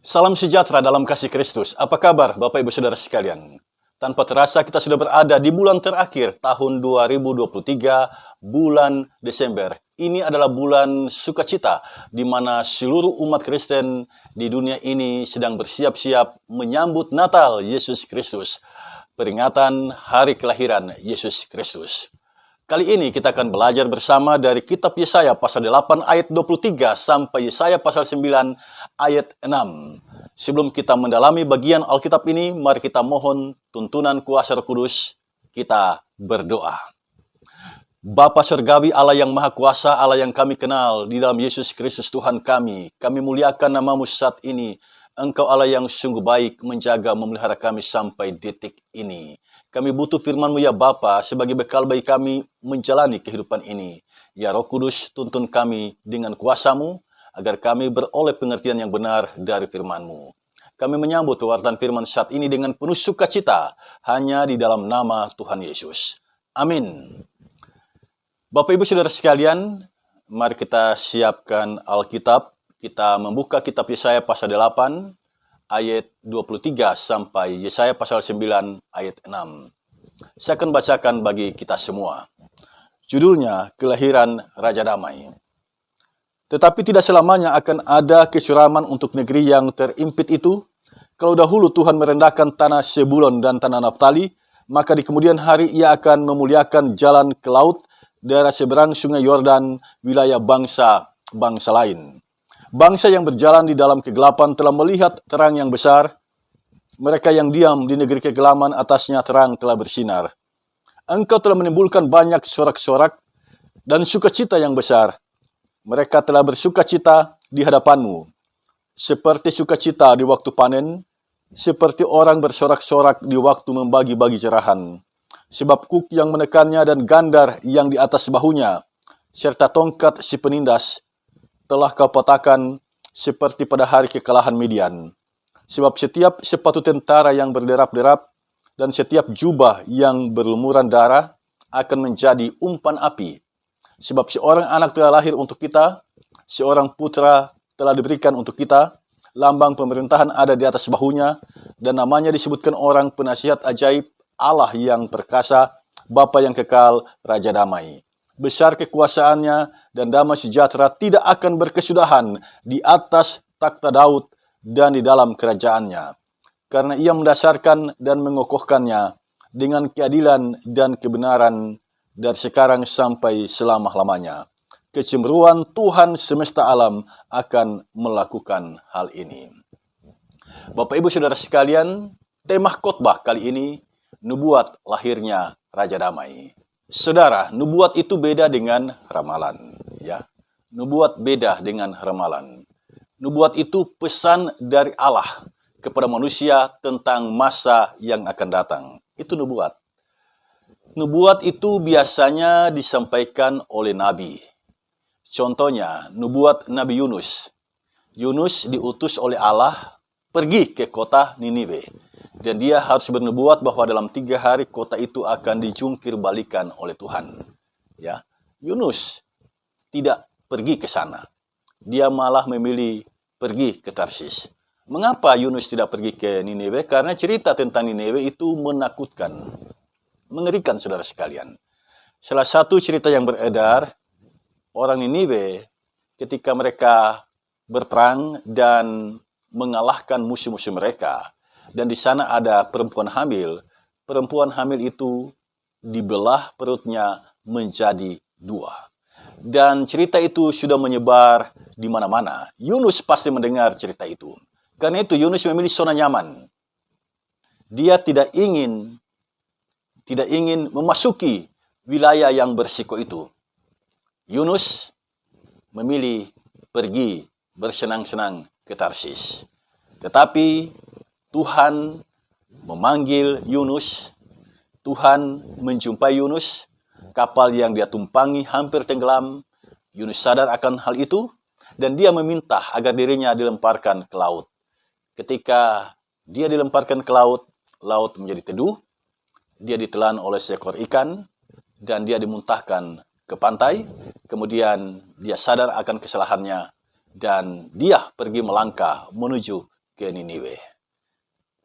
Salam sejahtera dalam kasih Kristus. Apa kabar Bapak Ibu Saudara sekalian? Tanpa terasa kita sudah berada di bulan terakhir tahun 2023, bulan Desember. Ini adalah bulan sukacita di mana seluruh umat Kristen di dunia ini sedang bersiap-siap menyambut Natal Yesus Kristus. Peringatan hari kelahiran Yesus Kristus. Kali ini kita akan belajar bersama dari kitab Yesaya pasal 8 ayat 23 sampai Yesaya pasal 9 ayat 6. Sebelum kita mendalami bagian Alkitab ini, mari kita mohon tuntunan kuasa Roh Kudus. Kita berdoa. Bapa Surgawi, Allah yang Maha Kuasa, Allah yang kami kenal di dalam Yesus Kristus Tuhan kami muliakan namamu saat ini. Engkau Allah yang sungguh baik menjaga memelihara kami sampai detik ini. Kami butuh firman-Mu ya Bapa sebagai bekal bagi kami menjalani kehidupan ini. Ya Roh Kudus, tuntun kami dengan kuasa-Mu agar kami beroleh pengertian yang benar dari firman-Mu. Kami menyambut pewartaan firman saat ini dengan penuh sukacita hanya di dalam nama Tuhan Yesus. Amin. Bapak Ibu Saudara sekalian, mari kita siapkan Alkitab. Kita membuka kitab Yesaya pasal 8 ayat 23 sampai Yesaya pasal 9 ayat 6. Saya akan bacakan bagi kita semua. Judulnya Kelahiran Raja Damai. Tetapi tidak selamanya akan ada kesuraman untuk negeri yang terimpit itu. Kalau dahulu Tuhan merendahkan tanah Sebulon dan tanah Naftali, maka di kemudian hari ia akan memuliakan jalan ke laut, daerah seberang sungai Yordan, wilayah bangsa-bangsa lain. Bangsa yang berjalan di dalam kegelapan telah melihat terang yang besar. Mereka yang diam di negeri kegelapan atasnya terang telah bersinar. Engkau telah menimbulkan banyak sorak-sorak dan sukacita yang besar. Mereka telah bersukacita di hadapanmu. Seperti sukacita di waktu panen, seperti orang bersorak-sorak di waktu membagi-bagi cerahan. Sebab kuk yang menekannya dan gandar yang di atas bahunya, serta tongkat si penindas, telah kau patahkan seperti pada hari kekalahan Midian. Sebab setiap sepatu tentara yang berderap-derap dan setiap jubah yang berlumuran darah akan menjadi umpan api. Sebab seorang anak telah lahir untuk kita, seorang putra telah diberikan untuk kita, lambang pemerintahan ada di atas bahunya, dan namanya disebutkan orang penasihat ajaib, Allah yang perkasa, Bapa yang kekal, Raja Damai. Besar kekuasaannya dan damai sejahtera tidak akan berkesudahan di atas takhta Daud dan di dalam kerajaannya. Karena ia mendasarkan dan mengokohkannya dengan keadilan dan kebenaran dari sekarang sampai selama-lamanya. Kecemburuan Tuhan semesta alam akan melakukan hal ini. Bapak Ibu Saudara sekalian, tema khotbah kali ini, nubuat lahirnya Raja Damai. Saudara, nubuat itu beda dengan ramalan, ya. Nubuat beda dengan ramalan. Nubuat itu pesan dari Allah kepada manusia tentang masa yang akan datang. Itu nubuat. Nubuat itu biasanya disampaikan oleh nabi. Contohnya, nubuat Nabi Yunus. Yunus diutus oleh Allah pergi ke kota Niniwe. Dan dia harus bernubuat bahwa dalam 3 hari kota itu akan dijungkir balikan oleh Tuhan. Ya, Yunus tidak pergi ke sana. Dia malah memilih pergi ke Tarsis. Mengapa Yunus tidak pergi ke Niniwe? Karena cerita tentang Niniwe itu menakutkan, mengerikan saudara sekalian. Salah satu cerita yang beredar, orang Niniwe ketika mereka berperang dan mengalahkan musuh-musuh mereka, dan di sana ada perempuan hamil. Perempuan hamil itu dibelah perutnya menjadi 2. Dan cerita itu sudah menyebar di mana-mana. Yunus pasti mendengar cerita itu. Karena itu Yunus memilih zona nyaman. Dia tidak ingin memasuki wilayah yang berisiko itu. Yunus memilih pergi bersenang-senang ke Tarsis. Tetapi Tuhan memanggil Yunus, Tuhan menjumpai Yunus, kapal yang dia tumpangi hampir tenggelam. Yunus sadar akan hal itu, dan dia meminta agar dirinya dilemparkan ke laut. Ketika dia dilemparkan ke laut, laut menjadi teduh, dia ditelan oleh seekor ikan, dan dia dimuntahkan ke pantai. Kemudian dia sadar akan kesalahannya, dan dia pergi melangkah menuju ke Niniwe.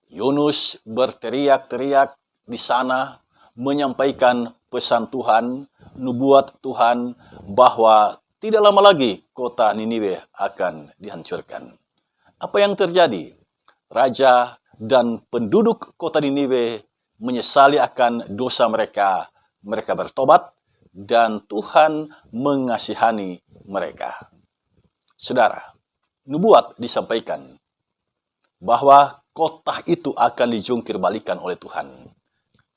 Yunus berteriak-teriak di sana menyampaikan pesan Tuhan, nubuat Tuhan bahwa tidak lama lagi kota Niniwe akan dihancurkan. Apa yang terjadi? Raja dan penduduk kota Niniwe menyesali akan dosa mereka. Mereka bertobat dan Tuhan mengasihani mereka. Saudara, nubuat disampaikan bahwa kota itu akan dijungkir balikan oleh Tuhan.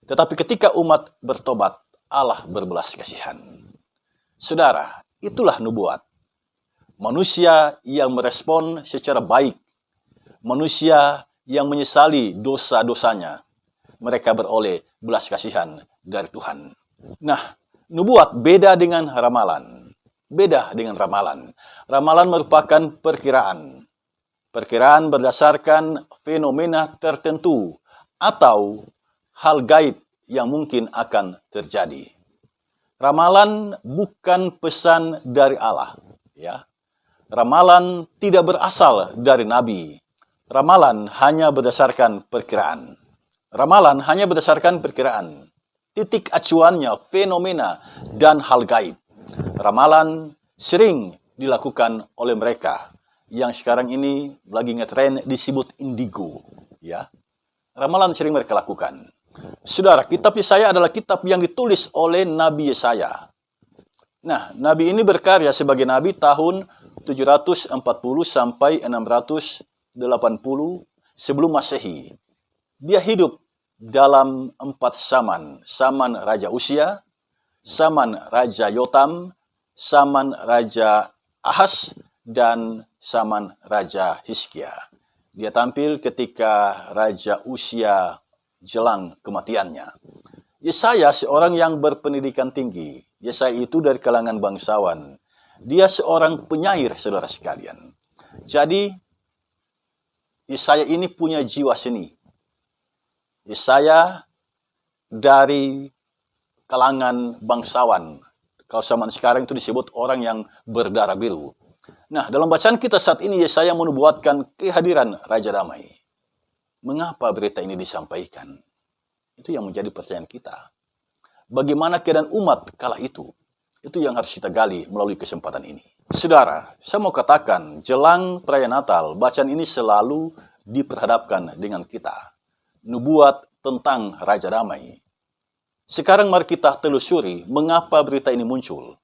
Tetapi ketika umat bertobat, Allah berbelas kasihan. Saudara, itulah nubuat. Manusia yang merespon secara baik, manusia yang menyesali dosa-dosanya, mereka beroleh belas kasihan dari Tuhan. Nah, nubuat beda dengan ramalan. Beda dengan ramalan. Ramalan merupakan perkiraan. Perkiraan berdasarkan fenomena tertentu atau hal gaib yang mungkin akan terjadi. Ramalan bukan pesan dari Allah, ya. Ramalan tidak berasal dari nabi. Ramalan hanya berdasarkan perkiraan. Ramalan hanya berdasarkan perkiraan. Titik acuannya fenomena dan hal gaib. Ramalan sering dilakukan oleh mereka yang sekarang ini lagi ngetren disebut indigo, ya. Ramalan sering mereka lakukan. Saudara, kitab Yesaya adalah kitab yang ditulis oleh Nabi Yesaya. Nah, nabi ini berkarya sebagai nabi tahun 740 sampai 680 sebelum Masehi. Dia hidup dalam 4 zaman. Zaman Raja Usia, zaman Raja Yotam, zaman Raja Ahaz, dan zaman Raja Hizkia. Dia tampil ketika Raja Usia jelang kematiannya. Yesaya seorang yang berpendidikan tinggi. Yesaya itu dari kalangan bangsawan. Dia seorang penyair, saudara sekalian. Jadi, Yesaya ini punya jiwa seni. Yesaya dari kalangan bangsawan. Kalau zaman sekarang itu disebut orang yang berdarah biru. Nah, dalam bacaan kita saat ini, Yesaya menubuatkan kehadiran Raja Damai. Mengapa berita ini disampaikan? Itu yang menjadi pertanyaan kita. Bagaimana keadaan umat kala itu? Itu yang harus kita gali melalui kesempatan ini. Saudara, saya mau katakan, jelang perayaan Natal, bacaan ini selalu diperhadapkan dengan kita. Nubuat tentang Raja Damai. Sekarang mari kita telusuri mengapa berita ini muncul.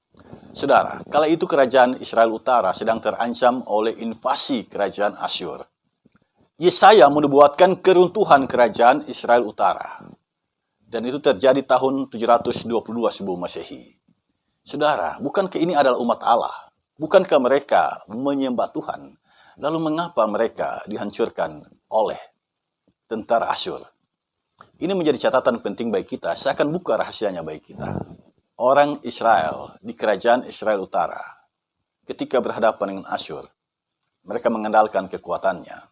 Saudara, kala itu kerajaan Israel Utara sedang terancam oleh invasi kerajaan Asyur. Yesaya menubuatkan keruntuhan kerajaan Israel Utara. Dan itu terjadi tahun 722 sebelum Masehi. Saudara, bukankah ini adalah umat Allah? Bukankah mereka menyembah Tuhan? Lalu mengapa mereka dihancurkan oleh tentara Asyur? Ini menjadi catatan penting bagi kita. Saya akan buka rahasianya bagi kita. Orang Israel di kerajaan Israel Utara, ketika berhadapan dengan Asyur, mereka mengandalkan kekuatannya.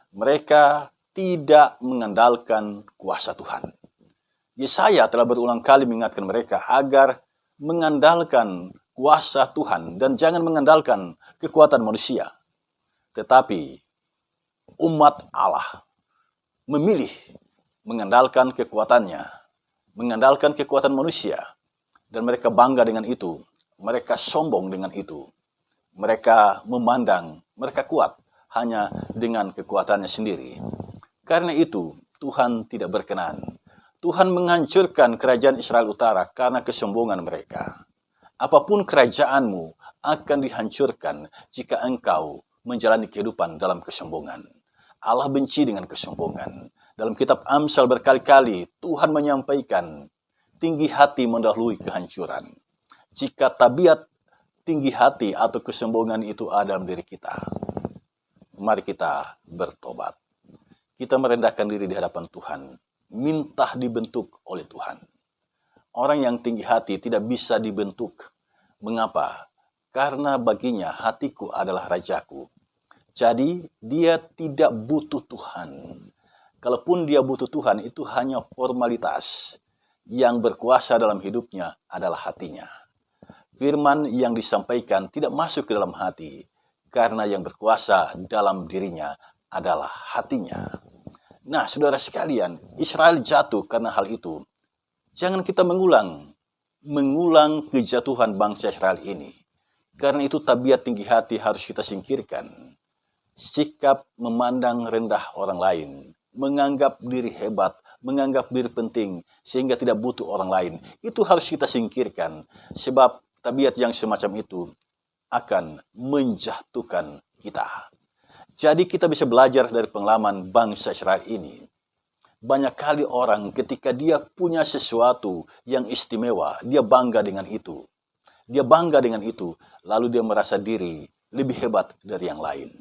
Mereka tidak mengandalkan kuasa Tuhan. Yesaya telah berulang kali mengingatkan mereka agar mengandalkan kuasa Tuhan dan jangan mengandalkan kekuatan manusia. Tetapi umat Allah memilih mengandalkan kekuatannya, mengandalkan kekuatan manusia, dan mereka bangga dengan itu. Mereka sombong dengan itu. Mereka memandang mereka kuat hanya dengan kekuatannya sendiri. Karena itu, Tuhan tidak berkenan. Tuhan menghancurkan kerajaan Israel Utara karena kesombongan mereka. Apapun kerajaanmu akan dihancurkan jika engkau menjalani kehidupan dalam kesombongan. Allah benci dengan kesombongan. Dalam kitab Amsal berkali-kali Tuhan menyampaikan, tinggi hati mendahului kehancuran. Jika tabiat tinggi hati atau kesombongan itu ada dalam diri kita, mari kita bertobat. Kita merendahkan diri di hadapan Tuhan. Minta dibentuk oleh Tuhan. Orang yang tinggi hati tidak bisa dibentuk. Mengapa? Karena baginya hatiku adalah rajaku. Jadi dia tidak butuh Tuhan. Kalaupun dia butuh Tuhan, itu hanya formalitas. Yang berkuasa dalam hidupnya adalah hatinya. Firman yang disampaikan tidak masuk ke dalam hati. Karena yang berkuasa dalam dirinya adalah hatinya. Nah, saudara sekalian, Israel jatuh karena hal itu. Jangan kita mengulang kejatuhan bangsa Israel ini. Karena itu tabiat tinggi hati harus kita singkirkan. Sikap memandang rendah orang lain, menganggap diri hebat, menganggap diri penting, sehingga tidak butuh orang lain. Itu harus kita singkirkan, sebab tabiat yang semacam itu akan menjatuhkan kita. Jadi kita bisa belajar dari pengalaman bangsa Israel ini. Banyak kali orang ketika dia punya sesuatu yang istimewa, dia bangga dengan itu. Dia bangga dengan itu, lalu dia merasa diri lebih hebat dari yang lain.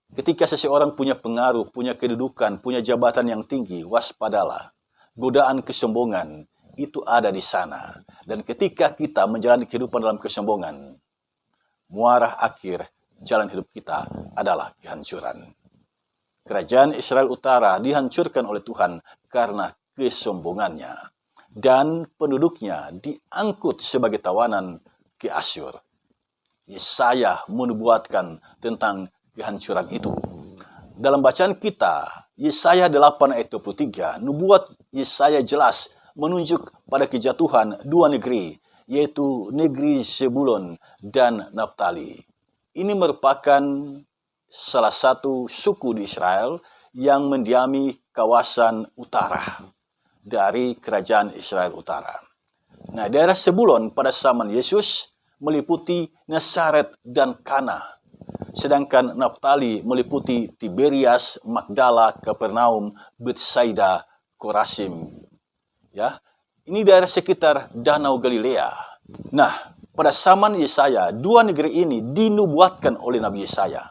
Ketika seseorang punya pengaruh, punya kedudukan, punya jabatan yang tinggi, waspadalah. Godaan kesombongan itu ada di sana. Dan ketika kita menjalani kehidupan dalam kesombongan, muara akhir jalan hidup kita adalah kehancuran. Kerajaan Israel Utara dihancurkan oleh Tuhan karena kesombongannya. Dan penduduknya diangkut sebagai tawanan ke Asyur. Yesaya menubuatkan tentang kehancuran itu. Dalam bacaan kita, Yesaya 8 ayat 23, nubuat Yesaya jelas menunjuk pada kejatuhan dua negeri, yaitu negeri Zebulon dan Naftali. Ini merupakan salah satu suku di Israel yang mendiami kawasan utara dari kerajaan Israel Utara. Nah, daerah Zebulon pada zaman Yesus meliputi Nazaret dan Kana. Sedangkan Naftali meliputi Tiberias, Magdala, Kapernaum, Betsaida, Korasim. Ya, ini daerah sekitar Danau Galilea. Nah, pada zaman Yesaya, dua negeri ini dinubuatkan oleh Nabi Yesaya.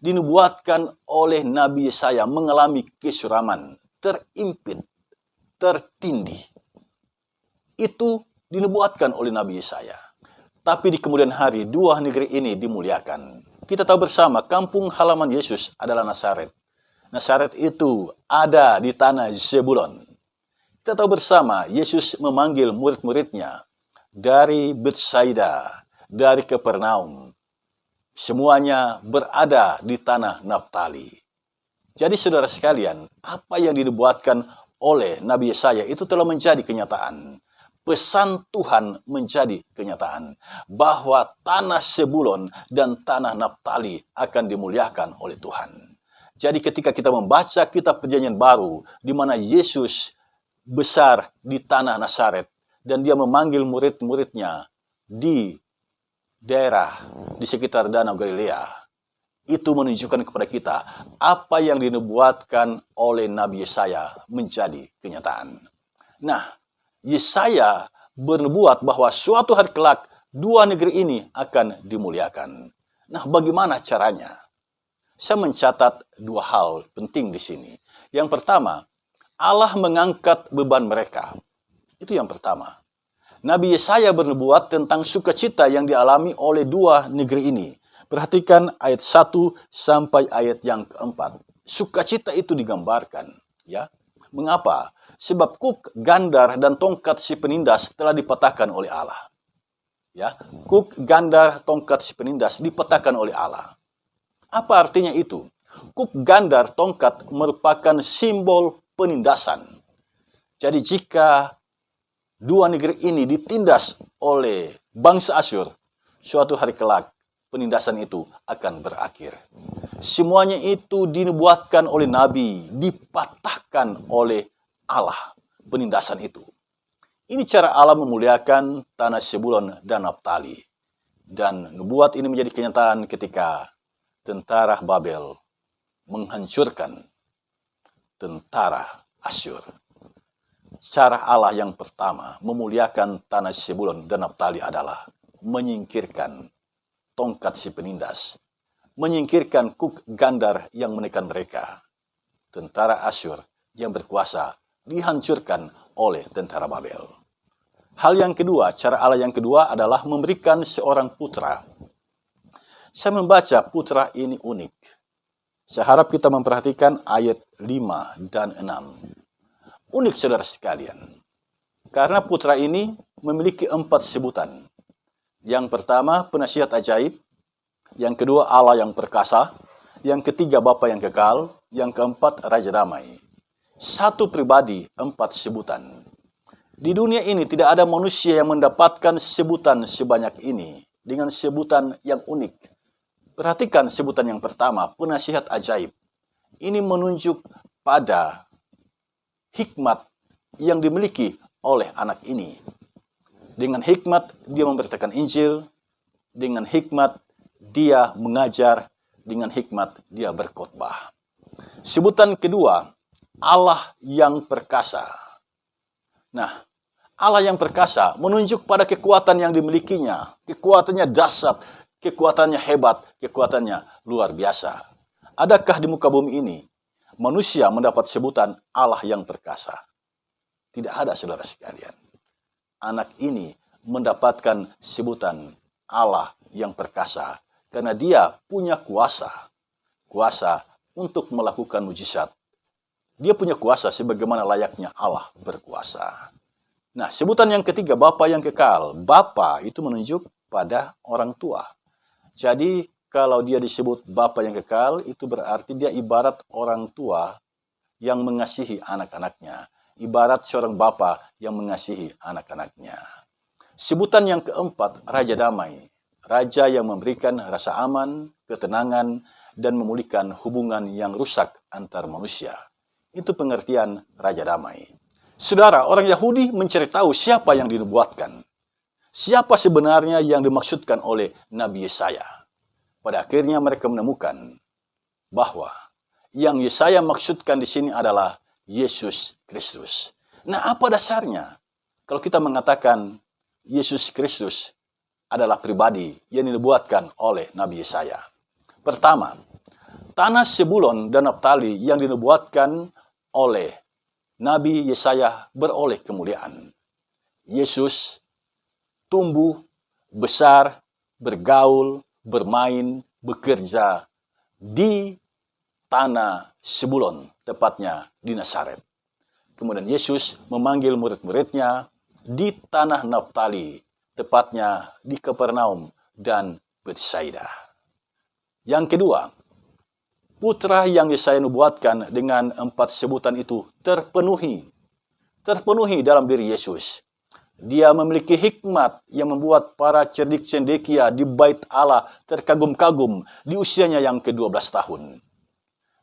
Dinubuatkan oleh Nabi Yesaya mengalami kesuraman, terimpit, tertindih. Itu dinubuatkan oleh Nabi Yesaya. Tapi di kemudian hari, dua negeri ini dimuliakan. Kita tahu bersama, kampung halaman Yesus adalah Nazaret. Nazaret itu ada di tanah Zebulon. Kita tahu bersama, Yesus memanggil murid-muridnya dari Betsaida, dari Kapernaum. Semuanya berada di tanah Naftali. Jadi saudara sekalian, apa yang dinubuatkan oleh Nabi Yesaya itu telah menjadi kenyataan. Pesan Tuhan menjadi kenyataan bahwa tanah Zebulon dan tanah Naftali akan dimuliakan oleh Tuhan. Jadi ketika kita membaca kitab Perjanjian Baru di mana Yesus besar di tanah Nazaret dan dia memanggil murid-muridnya di daerah di sekitar Danau Galilea, itu menunjukkan kepada kita apa yang dinubuatkan oleh Nabi Yesaya menjadi kenyataan. Nah, Yesaya bernubuat bahwa suatu hari kelak dua negeri ini akan dimuliakan. Nah, bagaimana caranya? Saya mencatat dua hal penting di sini. Yang pertama, Allah mengangkat beban mereka. Itu yang pertama. Nabi Yesaya bernubuat tentang sukacita yang dialami oleh dua negeri ini. Perhatikan ayat 1 sampai ayat yang keempat. Sukacita itu digambarkan, ya. Mengapa? Sebab kuk, gandar, dan tongkat si penindas telah dipatahkan oleh Allah. Ya, kuk, gandar, tongkat si penindas dipatahkan oleh Allah. Apa artinya itu? Kuk, gandar, tongkat merupakan simbol penindasan. Jadi jika dua negeri ini ditindas oleh bangsa Asyur, suatu hari kelak penindasan itu akan berakhir. Semuanya itu dinubuatkan oleh Nabi, dipatahkan oleh Allah, penindasan itu. Ini cara Allah memuliakan tanah Zebulon dan Naftali. Dan nubuat ini menjadi kenyataan ketika tentara Babel menghancurkan tentara Asyur. Cara Allah yang pertama memuliakan tanah Zebulon dan Naftali adalah menyingkirkan tongkat si penindas, menyingkirkan kuk gandar yang menekan mereka. Tentara Asyur yang berkuasa dihancurkan oleh tentara Babel. Hal yang kedua, cara Allah yang kedua adalah memberikan seorang putra. Saya membaca putra ini unik. Saya harap kita memperhatikan ayat 5 dan 6. Unik saudara sekalian. Karena putra ini memiliki 4 sebutan. Yang pertama, penasihat ajaib. Yang kedua, Allah yang perkasa. Yang ketiga, Bapa yang kekal. Yang keempat, Raja Damai. Satu pribadi, 4 sebutan. Di dunia ini tidak ada manusia yang mendapatkan sebutan sebanyak ini dengan sebutan yang unik. Perhatikan sebutan yang pertama, penasihat ajaib. Ini menunjuk pada hikmat yang dimiliki oleh anak ini. Dengan hikmat dia memberitakan Injil, dengan hikmat dia mengajar, dengan hikmat dia berkhotbah. Sebutan kedua, Allah yang perkasa. Nah, Allah yang perkasa menunjuk pada kekuatan yang dimilikinya. Kekuatannya dahsyat, kekuatannya hebat, kekuatannya luar biasa. Adakah di muka bumi ini manusia mendapat sebutan Allah yang perkasa? Tidak ada, saudara sekalian. Anak ini mendapatkan sebutan Allah yang perkasa karena dia punya kuasa. Kuasa untuk melakukan mujizat. Dia punya kuasa sebagaimana layaknya Allah berkuasa. Nah, sebutan yang ketiga, Bapa yang kekal. Bapa itu menunjuk pada orang tua. Jadi, kalau dia disebut Bapa yang kekal, itu berarti dia ibarat orang tua yang mengasihi anak-anaknya. Ibarat seorang bapa yang mengasihi anak-anaknya. Sebutan yang keempat, Raja Damai. Raja yang memberikan rasa aman, ketenangan, dan memulihkan hubungan yang rusak antar manusia. Itu pengertian Raja Damai. Saudara, orang Yahudi mencari tahu siapa yang dinubuatkan. Siapa sebenarnya yang dimaksudkan oleh Nabi Yesaya. Pada akhirnya mereka menemukan bahwa yang Yesaya maksudkan di sini adalah Yesus Kristus. Nah, apa dasarnya? Kalau kita mengatakan Yesus Kristus adalah pribadi yang dinubuatkan oleh Nabi Yesaya. Pertama, tanah Sebulon dan Naftali yang dinubuatkan oleh Nabi Yesaya beroleh kemuliaan. Yesus tumbuh, besar, bergaul, bermain, bekerja di tanah Sebulon, tepatnya di Nazaret. Kemudian Yesus memanggil murid-muridnya di tanah Naftali, tepatnya di Kapernaum dan Betsaida. Yang kedua, putra yang Yesaya nubuatkan dengan 4 sebutan itu terpenuhi. Terpenuhi dalam diri Yesus. Dia memiliki hikmat yang membuat para cerdik cendekia di bait Allah terkagum-kagum di usianya yang ke-12 tahun.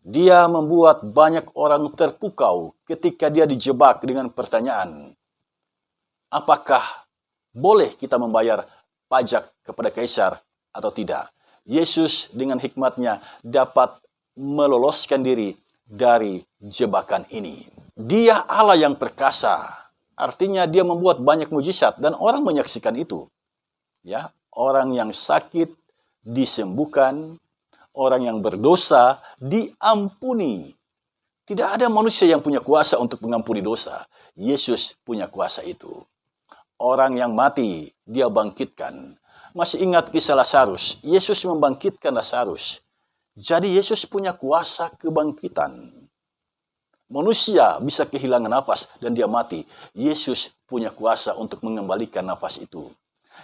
Dia membuat banyak orang terpukau ketika dia dijebak dengan pertanyaan, apakah boleh kita membayar pajak kepada kaisar atau tidak? Yesus dengan hikmatnya dapat meloloskan diri dari jebakan ini. Dia Allah yang perkasa. Artinya dia membuat banyak mujizat dan orang menyaksikan itu. Ya, orang yang sakit disembuhkan, orang yang berdosa diampuni. Tidak ada manusia yang punya kuasa untuk mengampuni dosa. Yesus punya kuasa itu. Orang yang mati dia bangkitkan. Masih ingat kisah Lazarus? Yesus membangkitkan Lazarus. Jadi Yesus punya kuasa kebangkitan. Manusia bisa kehilangan nafas dan dia mati. Yesus punya kuasa untuk mengembalikan nafas itu.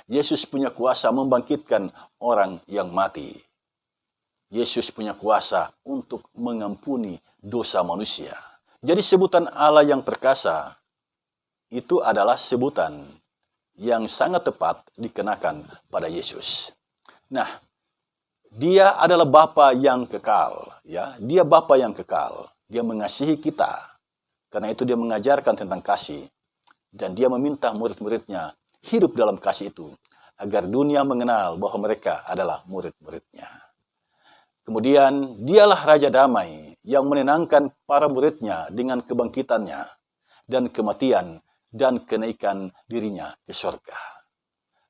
Yesus punya kuasa membangkitkan orang yang mati. Yesus punya kuasa untuk mengampuni dosa manusia. Jadi sebutan Allah yang perkasa itu adalah sebutan yang sangat tepat dikenakan pada Yesus. Nah, dia adalah Bapa yang kekal, ya. Dia Bapa yang kekal. Dia mengasihi kita. Karena itu dia mengajarkan tentang kasih dan dia meminta murid-muridnya hidup dalam kasih itu agar dunia mengenal bahwa mereka adalah murid-muridnya. Kemudian dialah Raja Damai yang menenangkan para muridnya dengan kebangkitannya dan kematian dan kenaikan dirinya ke surga.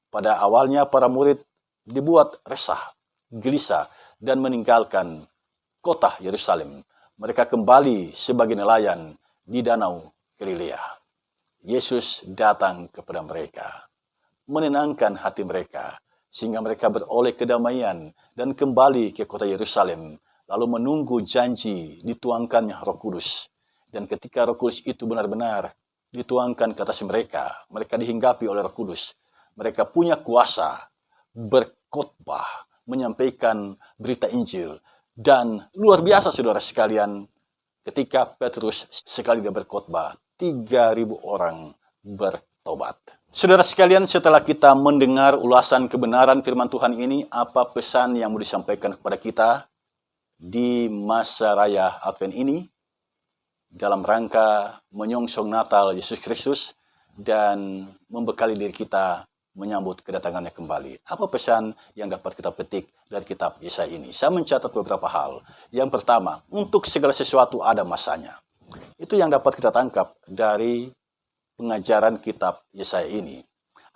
Pada awalnya para murid dibuat resah, gelisah, dan meninggalkan kota Yerusalem. Mereka kembali sebagai nelayan di Danau Galilea. Yesus datang kepada mereka, menenangkan hati mereka, sehingga mereka beroleh kedamaian dan kembali ke kota Yerusalem, lalu menunggu janji dituangkannya Roh Kudus. Dan ketika Roh Kudus itu benar-benar dituangkan ke atas mereka, mereka dihinggapi oleh Roh Kudus. Mereka punya kuasa berkhotbah, menyampaikan berita Injil, Dan luar biasa saudara sekalian, ketika Petrus sekali dia berkhotbah, 3.000 orang bertobat. Saudara sekalian, setelah kita mendengar ulasan kebenaran firman Tuhan ini, apa pesan yang mau disampaikan kepada kita di masa raya Advent ini dalam rangka menyongsong Natal Yesus Kristus dan membekali diri kita menyambut kedatangannya kembali. Apa pesan yang dapat kita petik dari kitab Yesaya ini? Saya mencatat beberapa hal. Yang pertama, untuk segala sesuatu ada masanya. Itu yang dapat kita tangkap dari pengajaran kitab Yesaya ini.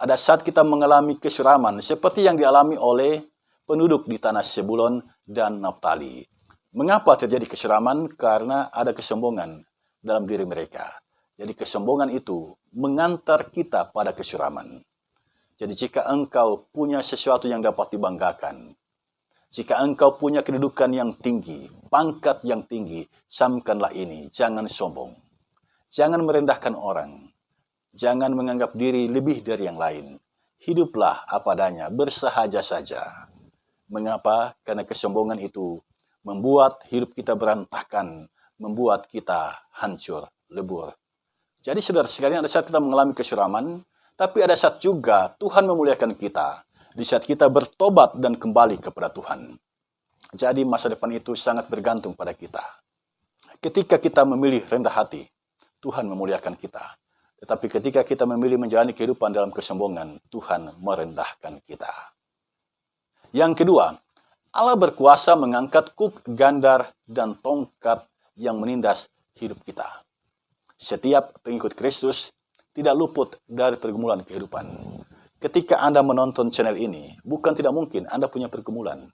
Ada saat kita mengalami kesuraman seperti yang dialami oleh penduduk di tanah Zebulon dan Naftali. Mengapa terjadi kesuraman? Karena ada kesombongan dalam diri mereka. Jadi kesombongan itu mengantar kita pada kesuraman. Jadi jika engkau punya sesuatu yang dapat dibanggakan, jika engkau punya kedudukan yang tinggi, pangkat yang tinggi, camkanlah ini, jangan sombong. Jangan merendahkan orang. Jangan menganggap diri lebih dari yang lain. Hiduplah apa adanya, bersahaja saja. Mengapa? Karena kesombongan itu membuat hidup kita berantakan, membuat kita hancur, lebur. Jadi saudara sekalian, ada saat kita mengalami kesuraman, tapi ada saat juga Tuhan memuliakan kita. Di saat kita bertobat dan kembali kepada Tuhan. Jadi masa depan itu sangat bergantung pada kita. Ketika kita memilih rendah hati, Tuhan memuliakan kita. Tetapi ketika kita memilih menjalani kehidupan dalam kesombongan, Tuhan merendahkan kita. Yang kedua, Allah berkuasa mengangkat kuk, gandar, dan tongkat yang menindas hidup kita. Setiap pengikut Kristus tidak luput dari pergumulan kehidupan. Ketika Anda menonton channel ini, bukan tidak mungkin Anda punya pergumulan.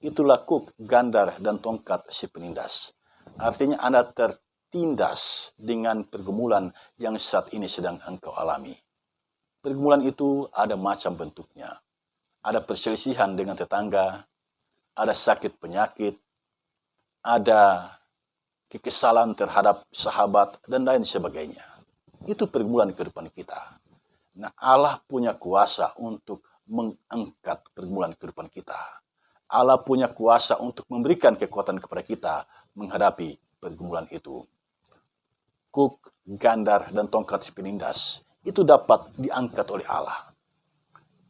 Itulah kuk, gandar, dan tongkat si penindas. Artinya Anda tertindas dengan pergumulan yang saat ini sedang engkau alami. Pergumulan itu ada macam bentuknya. Ada perselisihan dengan tetangga, ada sakit penyakit, ada kekesalan terhadap sahabat, dan lain sebagainya. Itu pergumulan kehidupan kita. Nah, Allah punya kuasa untuk mengangkat pergumulan kehidupan kita. Allah punya kuasa untuk memberikan kekuatan kepada kita menghadapi pergumulan itu. Kuk, gandar, dan tongkat penindas itu dapat diangkat oleh Allah.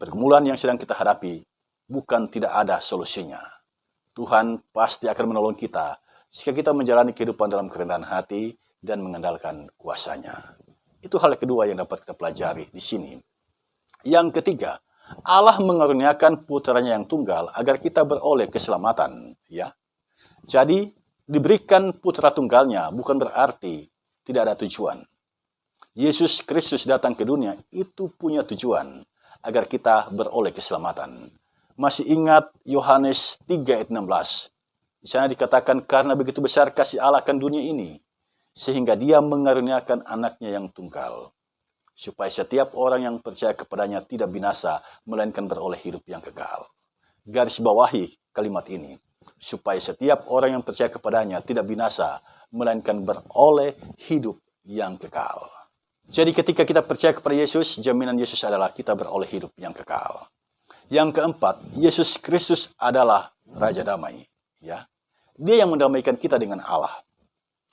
Pergumulan yang sedang kita hadapi bukan tidak ada solusinya. Tuhan pasti akan menolong kita jika kita menjalani kehidupan dalam kerendahan hati dan mengandalkan kuasa-Nya. Itu hal kedua yang dapat kita pelajari di sini. Yang ketiga, Allah mengaruniakan putranya yang tunggal agar kita beroleh keselamatan. Ya, jadi diberikan putra tunggalnya bukan berarti tidak ada tujuan. Yesus Kristus datang ke dunia itu punya tujuan agar kita beroleh keselamatan. Masih ingat Yohanes 3 ayat 16? Di sana dikatakan karena begitu besar kasih Allah akan dunia ini, sehingga dia mengaruniakan anaknya yang tunggal, supaya setiap orang yang percaya kepadanya tidak binasa, melainkan beroleh hidup yang kekal. Garis bawahi kalimat ini, supaya setiap orang yang percaya kepadanya tidak binasa, melainkan beroleh hidup yang kekal. Jadi ketika kita percaya kepada Yesus, jaminan Yesus adalah kita beroleh hidup yang kekal. Yang keempat, Yesus Kristus adalah Raja Damai. Ya, Dia yang mendamaikan kita dengan Allah.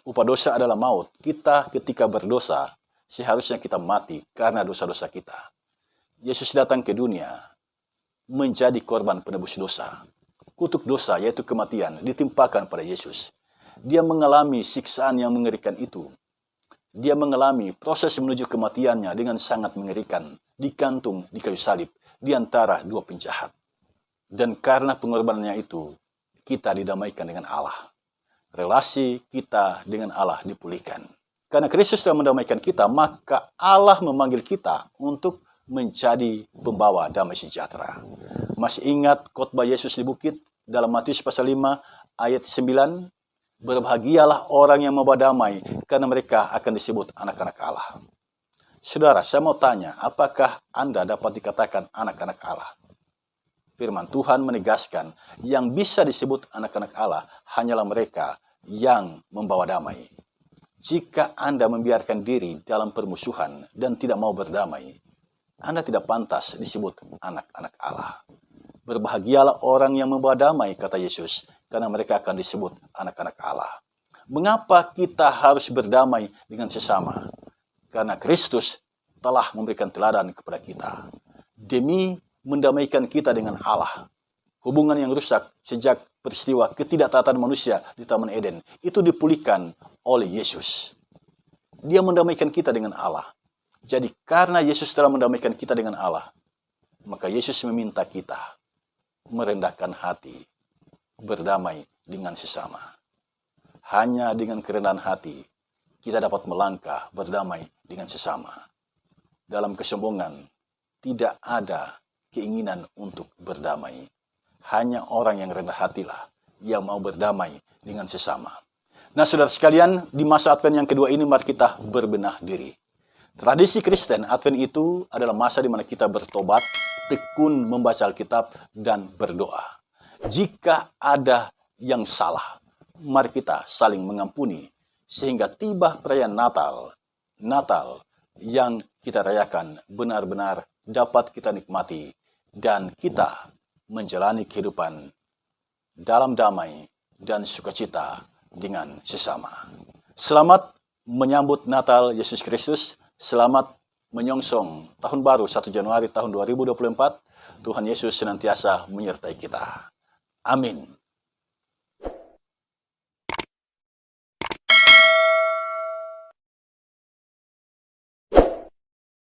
Upah dosa adalah maut. Kita ketika berdosa, seharusnya kita mati karena dosa-dosa kita. Yesus datang ke dunia menjadi korban penebus dosa. Kutuk dosa, yaitu kematian, ditimpakan pada Yesus. Dia mengalami siksaan yang mengerikan itu. Dia mengalami proses menuju kematiannya dengan sangat mengerikan, digantung di kayu salib, di antara dua penjahat. Dan karena pengorbanannya itu, kita didamaikan dengan Allah. Relasi kita dengan Allah dipulihkan. Karena Kristus telah mendamaikan kita, maka Allah memanggil kita untuk menjadi pembawa damai sejahtera. Masih ingat khotbah Yesus di bukit dalam Matius pasal 5 ayat 9? Berbahagialah orang yang membawa damai, karena mereka akan disebut anak-anak Allah. Saudara, saya mau tanya, apakah Anda dapat dikatakan anak-anak Allah? Firman Tuhan menegaskan, yang bisa disebut anak-anak Allah hanyalah mereka yang membawa damai. Jika Anda membiarkan diri dalam permusuhan dan tidak mau berdamai, Anda tidak pantas disebut anak-anak Allah. Berbahagialah orang yang membawa damai, kata Yesus, karena mereka akan disebut anak-anak Allah. Mengapa kita harus berdamai dengan sesama? Karena Kristus telah memberikan teladan kepada kita demi mendamaikan kita dengan Allah. Hubungan yang rusak sejak peristiwa ketidaktaatan manusia di Taman Eden itu dipulihkan oleh Yesus. Dia mendamaikan kita dengan Allah. Jadi karena Yesus telah mendamaikan kita dengan Allah, maka Yesus meminta kita merendahkan hati, berdamai dengan sesama. Hanya dengan kerendahan hati kita dapat melangkah berdamai dengan sesama. Dalam kesombongan tidak ada keinginan untuk berdamai. Hanya orang yang rendah hatilah yang mau berdamai dengan sesama. Nah, saudara sekalian, di masa Advent yang kedua ini mari kita berbenah diri. Tradisi Kristen Advent itu adalah masa di mana kita bertobat, tekun membaca Alkitab, dan berdoa. Jika ada yang salah, mari kita saling mengampuni sehingga tiba perayaan Natal yang kita rayakan benar-benar dapat kita nikmati dan kita menjalani kehidupan dalam damai dan sukacita dengan sesama. Selamat menyambut Natal Yesus Kristus. Selamat menyongsong tahun baru 1 Januari tahun 2024. Tuhan Yesus senantiasa menyertai kita. Amin.